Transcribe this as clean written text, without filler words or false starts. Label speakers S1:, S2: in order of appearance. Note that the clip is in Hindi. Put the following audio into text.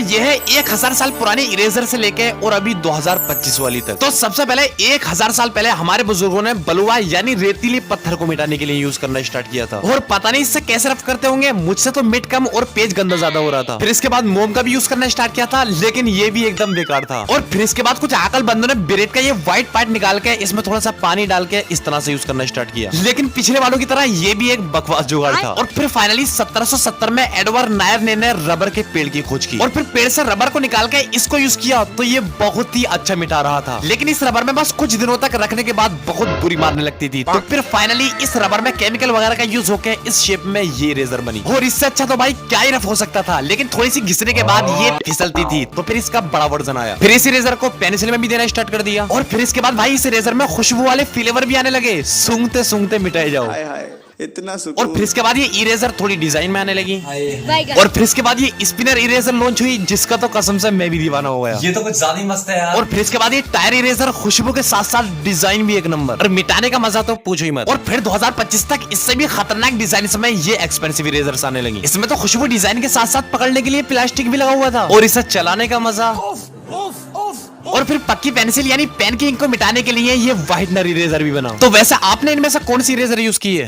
S1: ये है 1000 साल पुरानी इरेजर से लेके और अभी 2025 वाली तक। तो सबसे पहले 1000 साल पहले हमारे बुजुर्गों ने बलुआ यानी रेतीली पत्थर को मिटाने के लिए यूज करना स्टार्ट किया था, और पता नहीं इससे कैसे रफ करते होंगे, मुझसे तो मिट कम और पेज गंदा ज्यादा हो रहा था। फिर इसके बाद मोम का भी यूज करना स्टार्ट किया था, लेकिन ये भी एकदम बेकार था। और फिर इसके बाद कुछ अकल बंदों ने ब्रेड का ये व्हाइट पार्ट निकाल के इसमें थोड़ा सा पानी डाल के इस तरह से यूज करना स्टार्ट किया, लेकिन पिछले वालों की तरह ये भी एक बकवास जुगाड़ था। और फिर फाइनली 1770 में एडवर्ड नायर ने रबर के पेड़ की खोज की, और फिर पेड़ से रबर को निकाल के इसको यूज किया, तो ये बहुत ही अच्छा मिटा रहा था। लेकिन इस रबर में बस कुछ दिनों तक रखने के बाद बहुत बुरी मारने लगती थी, तो फिर फाइनली इस रबर में केमिकल वगैरह का यूज होकर इस शेप में ये इरेजर बनी। और इससे अच्छा तो भाई क्या ही रफ हो सकता था, लेकिन थोड़ी सी घिसने के बाद ये फिसलती थी, तो फिर इसका बड़ा वर्जन आया। फिर इस इरेजर को पेंसिल में भी देना स्टार्ट कर दिया, और फिर इसके बाद भाई इस इरेजर में खुशबू वाले फ्लेवर भी आने लगे, सूंघते सूंघते मिटाए जाओ।
S2: इतना
S1: और फिर इसके बाद ये इरेजर थोड़ी डिजाइन में आने लगी, और फिर इसके बाद ये स्पिनर इरेजर लॉन्च हुई, जिसका तो कसम से मैं भी दीवाना हो गया।
S3: ये तो कुछ ज्यादा ही मस्त है यार।
S1: और फिर इसके बाद ये टायर इरेजर खुशबू के साथ साथ डिजाइन भी एक नंबर, और मिटाने का मजा तो पूछो ही मत। और फिर 2025 तक इससे भी खतरनाक डिजाइन में ये एक्सपेंसिव इरेजर्स आने लगी। इसमें तो खुशबू डिजाइन के साथ साथ पकड़ने के लिए प्लास्टिक भी लगा हुआ था, और इसे चलाने का मजा। और फिर पक्की पेंसिल यानी पेन की इंक को मिटाने के लिए ये व्हाइटनर इरेजर भी बना। तो वैसे आपने इनमें से कौन सी इरेजर यूज की है?